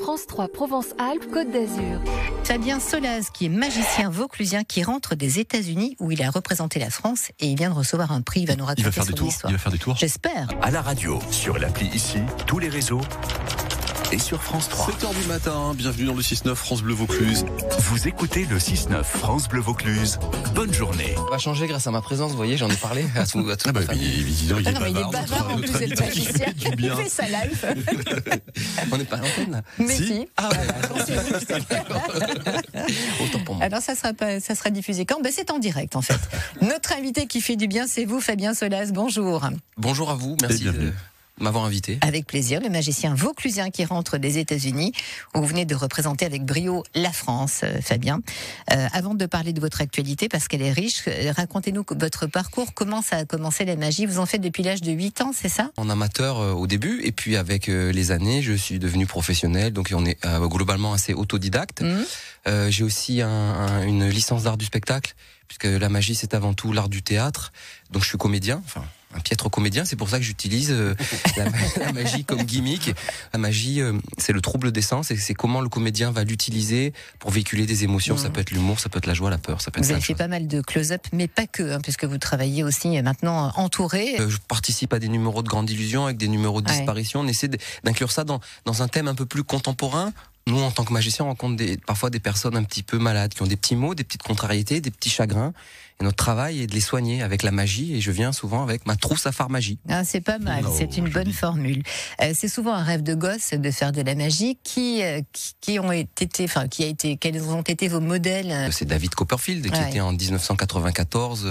France 3 Provence-Alpes, Côte d'Azur. Fabien Solaz, qui est magicien vauclusien, qui rentre des États-Unis où il a représenté la France et il vient de recevoir un prix. Il va nous raconter son histoire. Il va faire des tours. J'espère. À la radio, sur l'appli ici, tous les réseaux et sur France 3. 7h du matin, bienvenue dans le 6-9 France Bleu Vaucluse. Vous écoutez le 6-9 France Bleu Vaucluse. Bonne journée. On va changer grâce à ma présence, vous voyez, j'en ai parlé à toute ma famille. Évidemment, Non, mais il est bavard en plus, le magicien. Il fait sa live. On n'est pas à l'antenne là. Mais si. Ah ouais, autant pour moi. Alors ça sera diffusé quand? C'est en direct en fait. Notre invité qui fait du bien, c'est vous, Fabien Solaz. Bonjour. Bonjour à vous, merci de m'avoir invité. Avec plaisir, le magicien vauclusien qui rentre des États-Unis, où vous venez de représenter avec brio la France, Fabien. Avant de parler de votre actualité, parce qu'elle est riche, racontez-nous votre parcours. Comment ça a commencé la magie? Vous en faites depuis l'âge de 8 ans, c'est ça? En amateur au début, et puis avec les années, je suis devenu professionnel, donc on est globalement assez autodidacte. J'ai aussi une licence d'art du spectacle, puisque la magie c'est avant tout l'art du théâtre, donc je suis comédien, enfin un piètre comédien, c'est pour ça que j'utilise la magie comme gimmick. La magie, c'est le trouble des sens, et c'est comment le comédien va l'utiliser pour véhiculer des émotions. Ça peut être l'humour, ça peut être la joie, la peur, ça peut être. Vous avez fait pas mal de close-up, mais pas que, puisque vous travaillez aussi maintenant entouré. Je participe à des numéros de grande illusion avec des numéros de disparition. On essaie d'inclure ça dans un thème un peu plus contemporain. Nous, en tant que magiciens, on rencontre parfois des personnes un petit peu malades, qui ont des petits maux, des petites contrariétés, des petits chagrins. Et notre travail est de les soigner avec la magie. Et je viens souvent avec ma trousse à pharmagie. Ah, c'est pas mal, c'est une bonne formule. C'est souvent un rêve de gosse de faire de la magie. Quels ont été vos modèles? C'est David Copperfield, qui était en 1994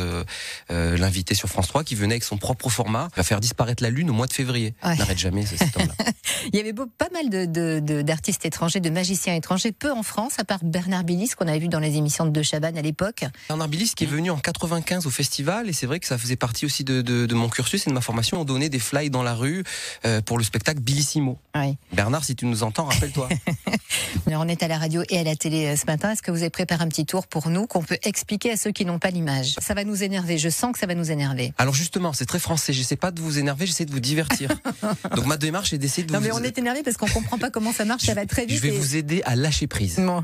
l'invité sur France 3, qui venait avec son propre format. Il va faire disparaître la Lune au mois de février. N'arrête jamais cet homme-là. Il y avait pas mal d'artistes étrangers, de magiciens étrangers, peu en France, à part Bernard Billis, qu'on avait vu dans les émissions de Chabannes à l'époque. Bernard Billis qui est venu en 95 au festival, et c'est vrai que ça faisait partie aussi de mon cursus et de ma formation. On donnait des flyers dans la rue pour le spectacle Billissimo. Oui. Bernard, si tu nous entends, rappelle-toi. Alors, on est à la radio et à la télé ce matin. Est-ce que vous avez préparé un petit tour pour nous qu'on peut expliquer à ceux qui n'ont pas l'image? Ça va nous énerver, je sens que ça va nous énerver. Alors justement, c'est très français, j'essaie pas de vous énerver, j'essaie de vous divertir. Donc ma démarche est d'essayer de vous... Non mais on est énervé parce qu'on comprend pas comment ça marche, ça va très vite. Je vais vous aider à lâcher prise. Bon.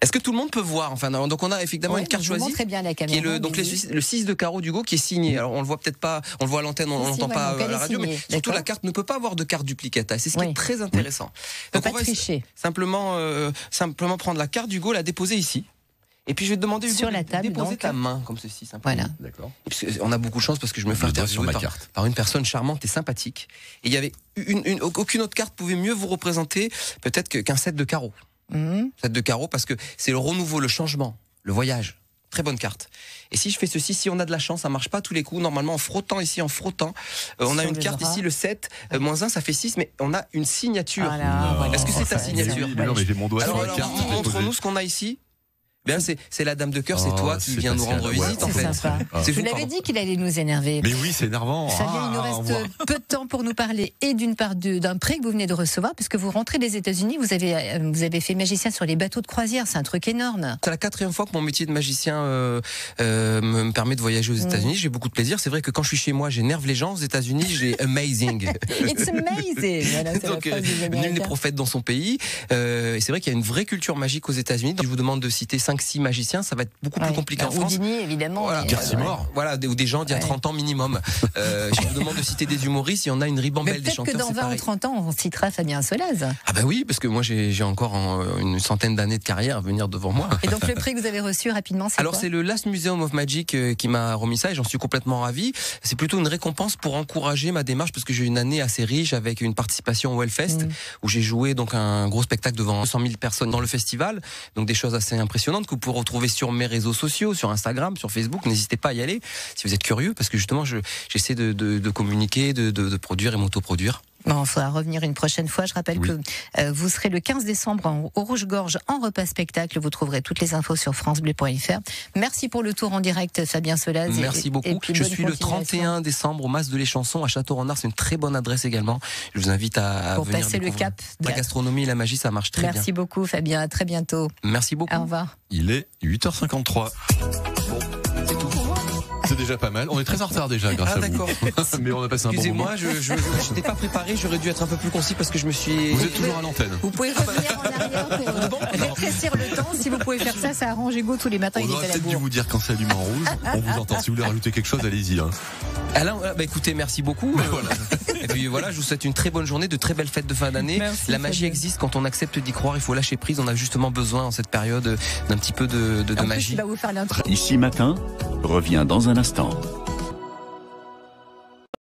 Est-ce que tout le monde peut voir? Enfin, donc on a effectivement une carte choisie. Très bien la caméra. Qui est le 6 de carreau d'Hugo qui est signé. Alors on le voit peut-être pas, on le voit à l'antenne, on l'entend pas à la radio, mais surtout la carte ne peut pas avoir de carte duplicata. C'est ce qui est très intéressant. Donc on va simplement prendre la carte d'Hugo, la déposer ici. Et puis je vais te demander, Hugo, sur la table, déposer ta main comme ceci, simplement. Voilà. D'accord. On a beaucoup de chance parce que je me fais interviewer par une personne charmante et sympathique. Et il y avait aucune autre carte pouvait mieux vous représenter peut-être qu'un set de carreaux. Set de carreaux, parce que c'est le renouveau, le changement, le voyage. Très bonne carte. Et si je fais ceci, si on a de la chance, ça marche pas à tous les coups. Normalement, en frottant ici, on a une carte ici, le 7, moins 1, ça fait 6, mais on a une signature. Voilà. Est-ce que c'est ta signature? Non, mais j'ai mon doigt sur la Alors, carte. montre-nous ce qu'on a ici. Bien, c'est la dame de cœur, c'est toi qui viens nous rendre visite, en fait. Je vous l'avais dit qu'il allait nous énerver. Mais oui, c'est énervant. Fabien, il nous reste peu de temps pour nous parler, et d'une part d'un prix que vous venez de recevoir, puisque vous rentrez des États-Unis, vous avez fait magicien sur les bateaux de croisière, c'est un truc énorme. C'est la 4e fois que mon métier de magicien me permet de voyager aux États-Unis. J'ai beaucoup de plaisir. C'est vrai que quand je suis chez moi, j'énerve les gens. Aux États-Unis, j'ai amazing. It's amazing. Voilà, donc, nul n'est prophète dans son pays. Et c'est vrai qu'il y a une vraie culture magique aux États-Unis. Je vous demande de citer 5-6 magiciens, ça va être beaucoup plus compliqué en France. Houdini, évidemment. Voilà, voilà, ou des gens d'il y a 30 ans minimum. Je vous demande de citer des humoristes, il y en a une ribambelle des chanteurs. Peut-être que dans 20 ou 30 ans, on citera Fabien Solaz. Ah bah oui, parce que moi j'ai encore une centaine d'années de carrière à venir devant moi. Et donc le prix que vous avez reçu rapidement, c'est Alors c'est le Last Museum of Magic qui m'a remis ça, et j'en suis complètement ravi. C'est plutôt une récompense pour encourager ma démarche, parce que j'ai eu une année assez riche avec une participation au Hellfest, où j'ai joué donc un gros spectacle devant 100 000 personnes dans le festival. Donc des choses assez impressionnantes que vous pouvez retrouver sur mes réseaux sociaux, sur Instagram, sur Facebook. N'hésitez pas à y aller si vous êtes curieux, parce que justement j'essaie de communiquer, de produire et m'autoproduire. Bon, il faudra revenir une prochaine fois. Je rappelle que vous serez le 15 décembre au Rouge-Gorge en repas spectacle. Vous trouverez toutes les infos sur francebleu.fr. Merci pour le tour en direct, Fabien Solaz. Merci beaucoup. Je suis le 31 décembre au Mas de les Chansons à Château-Renard. C'est une très bonne adresse également. Je vous invite à venir passer le cap. La gastronomie et la magie, ça marche très bien. Merci beaucoup, Fabien. À très bientôt. Merci beaucoup. Au revoir. Il est 8h53. Bon, c'est tout pour moi. C'est déjà pas mal. On est très en retard déjà grâce à vous. D'accord. Mais on a passé un bon moment. Excusez-moi, je n'étais pas préparé, j'aurais dû être un peu plus concis parce que je me suis... Vous êtes toujours à l'antenne. Vous pouvez revenir en arrière pour rétrécir le temps. Si vous pouvez faire ça, ça arrange Hugo tous les matins. On Il est aurait à la peut-être dû bourre. vous dire quand c'est allumé en rouge. On vous entend. Si vous voulez rajouter quelque chose, allez-y. Hein. Alors, écoutez, merci beaucoup. Et puis voilà, je vous souhaite une très bonne journée, de très belles fêtes de fin d'année. Merci, La magie Fabien. existe quand on accepte d'y croire. Il faut lâcher prise. On a justement besoin en cette période d'un petit peu de En plus, magie. il va vous faire l'intro. Ici Matin revient dans un instant.